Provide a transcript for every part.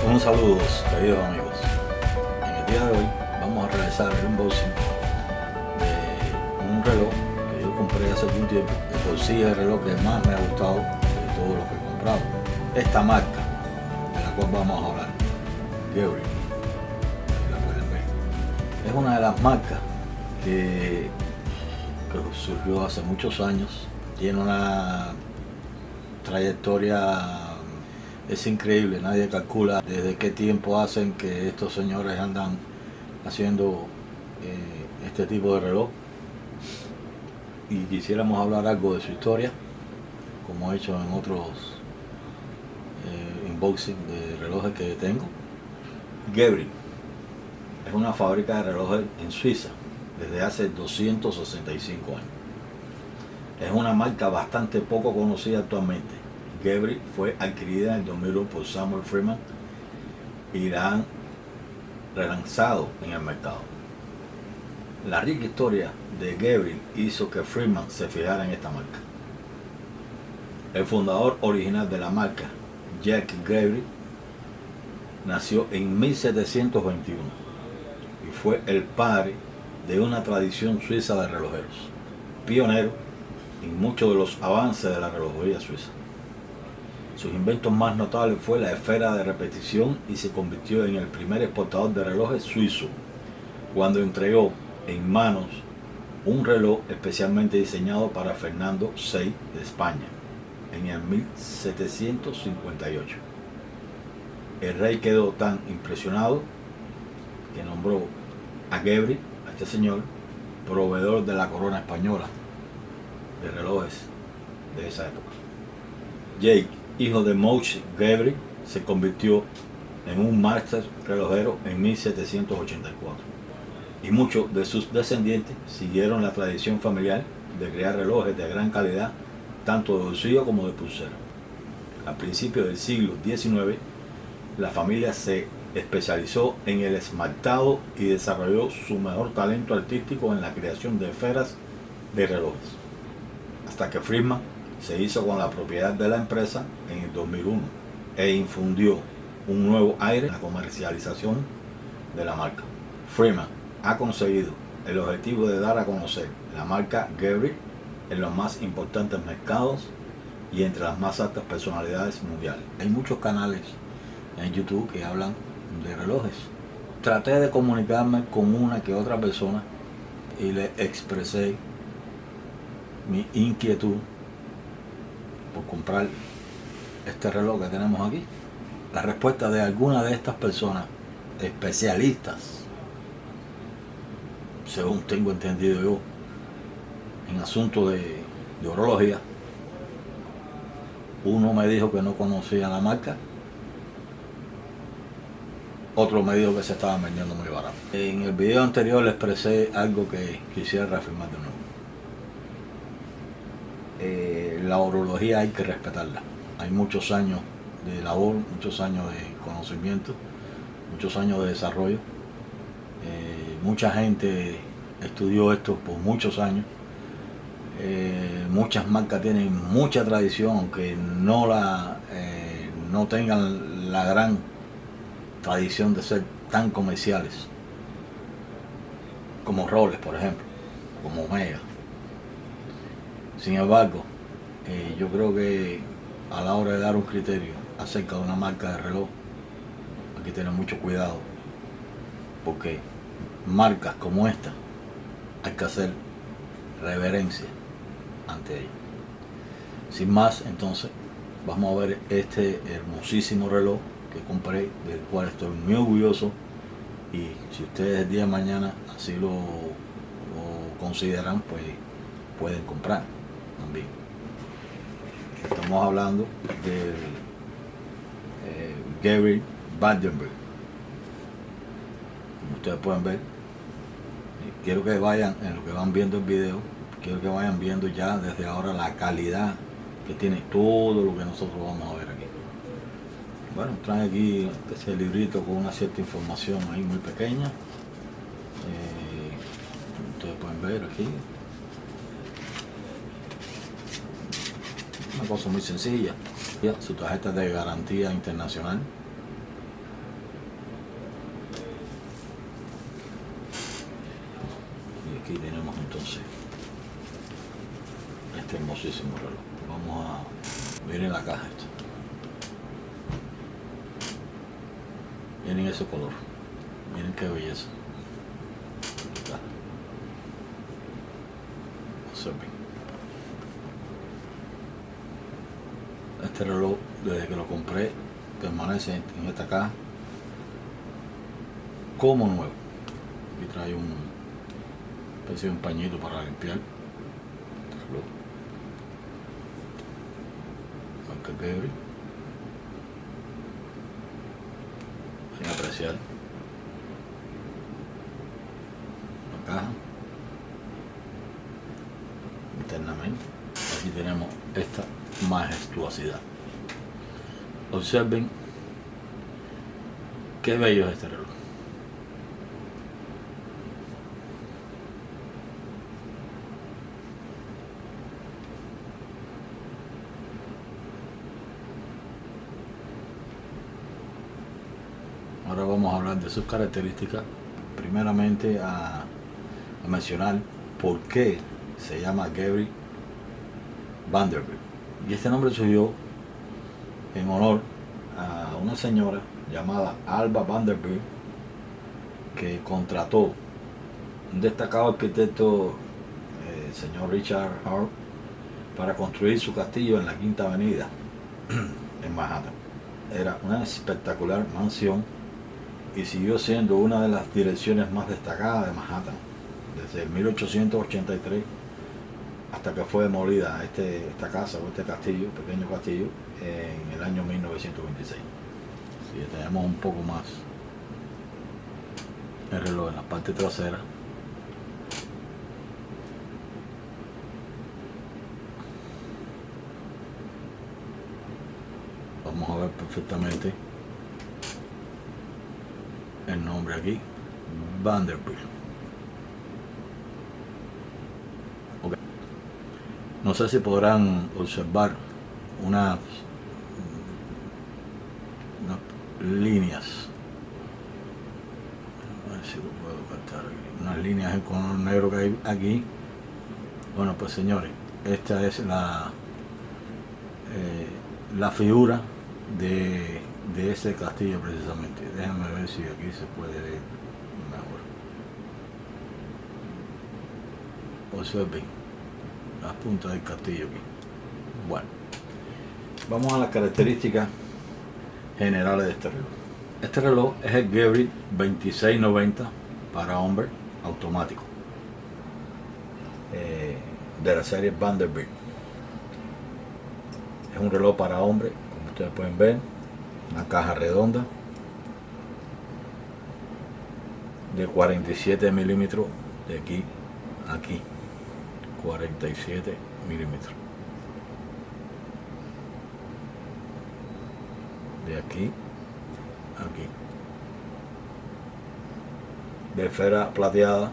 Un saludo, queridos amigos. En el día de hoy vamos a realizar el unboxing de un reloj que yo compré hace algún tiempo. De por sí es el reloj que más me ha gustado de todos los que he comprado. Esta marca de la cual vamos a hablar, Geberit, la pueden ver. Es una de las marcas que surgió hace muchos años. Tiene una trayectoria, es increíble, nadie calcula desde qué tiempo hacen que estos señores andan haciendo este tipo de reloj, y quisiéramos hablar algo de su historia, como he hecho en otros unboxing de relojes que tengo. Geberit es una fábrica de relojes en Suiza desde hace 265 años. Es una marca bastante poco conocida actualmente. Geberit fue adquirida en el 2001 por Samuel Freeman y la han relanzado en el mercado. La rica historia de Geberit hizo que Freeman se fijara en esta marca. El fundador original de la marca, Jack Geberit, nació en 1721 y fue el padre de una tradición suiza de relojeros, pionero en muchos de los avances de la relojería suiza. Sus inventos más notables fue la esfera de repetición y se convirtió en el primer exportador de relojes suizo cuando entregó en manos un reloj especialmente diseñado para Fernando VI de España en el 1758. El rey quedó tan impresionado que nombró a Geberit, a este señor, proveedor de la corona española de relojes de esa época. Jake, hijo de Moshe Geberit, se convirtió en un máster relojero en 1784 y muchos de sus descendientes siguieron la tradición familiar de crear relojes de gran calidad, tanto de bolsillo como de pulsera. A principios del siglo XIX, la familia se especializó en el esmaltado y desarrolló su mejor talento artístico en la creación de esferas de relojes, hasta que Freeman se hizo con la propiedad de la empresa en el 2001 e infundió un nuevo aire en la comercialización de la marca. Freeman ha conseguido el objetivo de dar a conocer la marca Geberit en los más importantes mercados y entre las más altas personalidades mundiales. Hay muchos canales en YouTube que hablan de relojes. Traté de comunicarme con una que otra persona y le expresé mi inquietud por comprar este reloj que tenemos aquí. La respuesta de alguna de estas personas, especialistas, según tengo entendido yo, en asuntos de orología, uno me dijo que no conocía la marca, otro me dijo que se estaban vendiendo muy barato. En el video anterior le expresé algo que quisiera reafirmar de nuevo. La orología hay que respetarla. Hay muchos años de labor, muchos años de conocimiento, muchos años de desarrollo. Mucha gente estudió esto por muchos años. Muchas marcas tienen mucha tradición, aunque no tengan la gran tradición de ser tan comerciales, como Rolex, por ejemplo, como Omega. Sin embargo, yo creo que a la hora de dar un criterio acerca de una marca de reloj hay que tener mucho cuidado, porque marcas como esta hay que hacer reverencia ante ella. Sin más, entonces vamos a ver este hermosísimo reloj que compré, del cual estoy muy orgulloso, y si ustedes el día de mañana así lo consideran, pues pueden comprar también. Estamos hablando del Geberit Vandenberg, como ustedes pueden ver. Quiero que vayan, en lo que van viendo el video, quiero que vayan viendo ya desde ahora la calidad que tiene todo lo que nosotros vamos a ver aquí. Bueno, trae aquí este librito con una cierta información ahí muy pequeña. Ustedes pueden ver aquí. Una cosa muy sencilla. Su tarjeta de garantía internacional. Aquí tenemos entonces este hermosísimo reloj. Vamos a miren la caja esto. Miren ese color. Miren qué belleza. Observen. Este reloj, desde que lo compré, permanece en esta caja como nuevo. Aquí trae una especie de un pañito para limpiar este reloj. Marca Geberit. Sin apreciar la caja internamente. Aquí tenemos esta majestuosidad. Observen qué bello es este reloj. Ahora vamos a hablar de sus características. Primeramente a mencionar por qué se llama Geberit Vanderbilt. Y este nombre surgió en honor a una señora llamada Alva Vanderbilt, que contrató un destacado arquitecto, el señor Richard Hart, para construir su castillo en la Quinta Avenida en Manhattan. Era una espectacular mansión y siguió siendo una de las direcciones más destacadas de Manhattan desde el 1883 hasta que fue demolida esta casa o este castillo, pequeño castillo, en el año 1926. Si detenemos un poco más el reloj en la parte trasera, vamos a ver perfectamente el nombre aquí, Vanderbilt. Okay. No sé si podrán observar unas líneas, a ver si lo puedo captar aquí, unas líneas en color negro que hay aquí. Bueno, pues señores, esta es la figura de ese castillo precisamente. Déjenme ver si aquí se puede ver mejor. Observen las puntas del castillo aquí. Bueno, vamos a las características generales de este reloj. Este reloj es el Geberit 2690 para hombre automático, de la serie Vanderbilt. Es un reloj para hombre, como ustedes pueden ver, una caja redonda de 47 milímetros de aquí a aquí, 47 milímetros de aquí a aquí, de esfera plateada,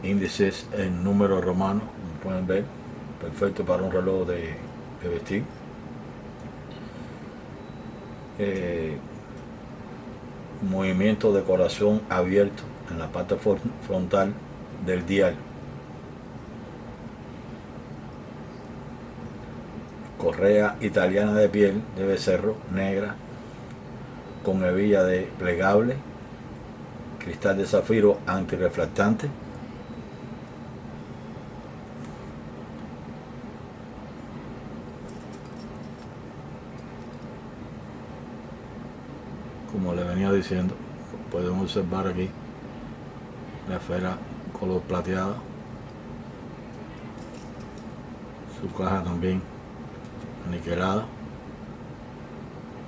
índices en números romanos, como pueden ver, perfecto para un reloj de vestir. Movimiento de corazón abierto en la parte frontal del dial. Correa italiana de piel de becerro negra con hebilla de plegable, cristal de zafiro antirreflectante, como le venía diciendo. Pueden observar aquí la esfera color plateada, su caja también aniquilada.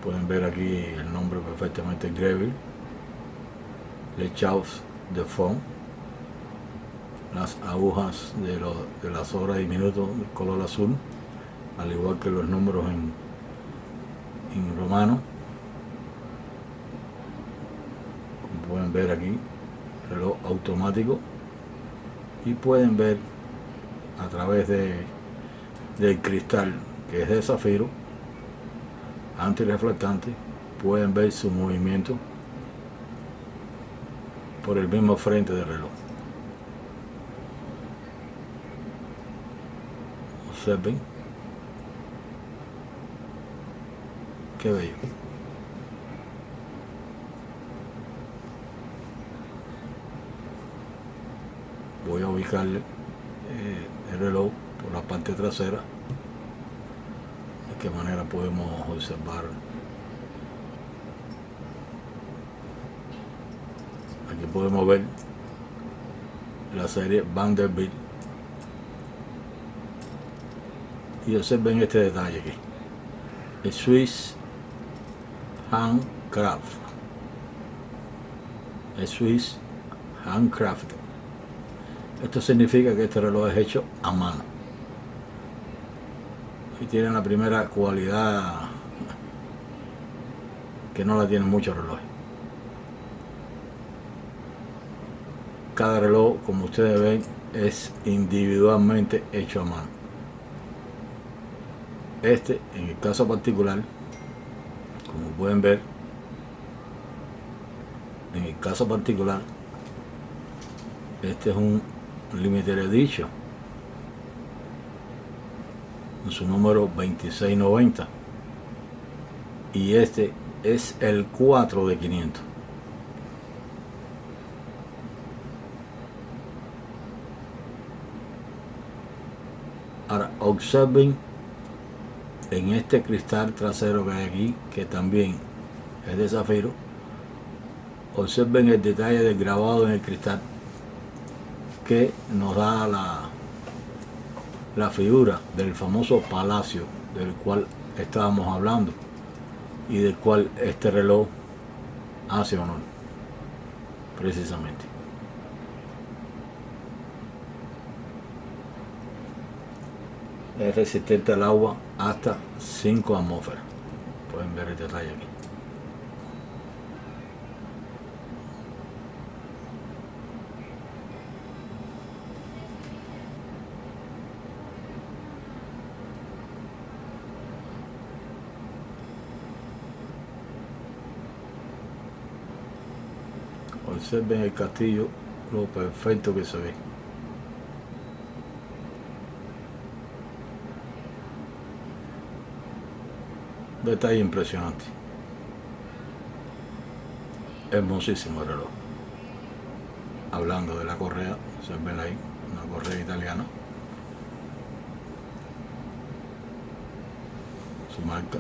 Pueden ver aquí el nombre perfectamente, Geberit, Le Chaux de Fond, las agujas de las horas y minutos de color azul, al igual que los números en romano. Como pueden ver aquí, reloj automático, y pueden ver a través del cristal, que es de zafiro antirreflectante, pueden ver su movimiento por el mismo frente del reloj. Observen. Qué bello. Voy a ubicarle el reloj por la parte trasera. De qué manera podemos observar. Aquí podemos ver la serie Vanderbilt. Y observen este detalle aquí. El Swiss Handcraft. El Swiss Handcraft. Esto significa que este reloj es hecho a mano. Y tiene la primera cualidad que no la tienen muchos relojes. Cada reloj, como ustedes ven, es individualmente hecho a mano. Este, en el caso particular, como pueden ver, en el caso particular, este es un Limited Edition, en su número 2690, y este es el 4 de 500. Ahora observen en este cristal trasero que hay aquí, que también es de zafiro. Observen el detalle del grabado en el cristal que nos da la figura del famoso palacio del cual estábamos hablando y del cual este reloj hace honor, precisamente. Es resistente al agua hasta 5 atmósferas. Pueden ver el detalle aquí. Observen el castillo, lo perfecto que se ve. Detalle impresionante. Hermosísimo el reloj. Hablando de la correa, observen ahí, una correa italiana. Su marca.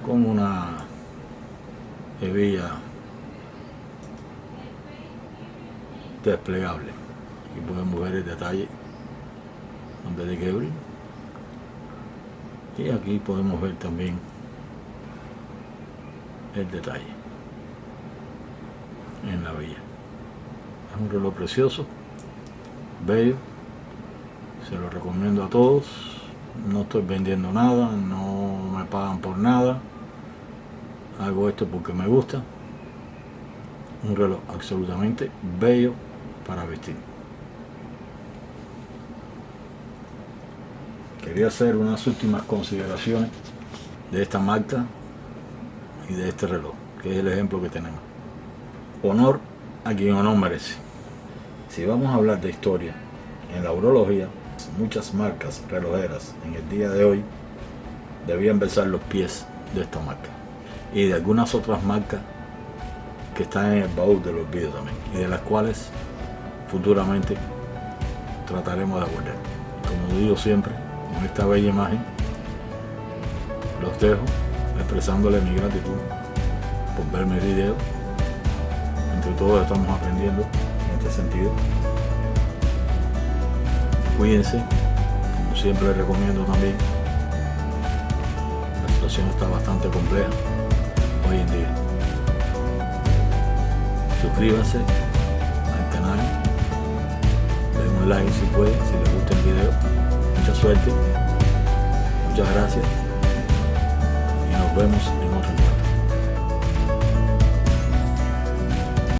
Con una hebilla desplegable. Aquí podemos ver el detalle de Gebrey, y aquí podemos ver también el detalle en la villa. Es un reloj precioso, bello, se lo recomiendo a todos. No estoy vendiendo nada, no me pagan por nada, hago esto porque me gusta. Un reloj absolutamente bello para vestir. Quería hacer unas últimas consideraciones de esta marca y de este reloj, que es el ejemplo que tenemos. Honor a quien honor merece. Si vamos a hablar de historia en la urología, muchas marcas relojeras en el día de hoy debían besar los pies de esta marca y de algunas otras marcas que están en el baúl del olvido también, y de las cuales futuramente trataremos de abordar. Como digo siempre, con esta bella imagen los dejo expresándole mi gratitud por ver mi video. Entre todos estamos aprendiendo en este sentido. Cuídense, como siempre les recomiendo también. La situación está bastante compleja hoy en día. Suscríbanse al canal, den un like si pueden, si les gusta el video. Mucha suerte, muchas gracias y nos vemos en otro video.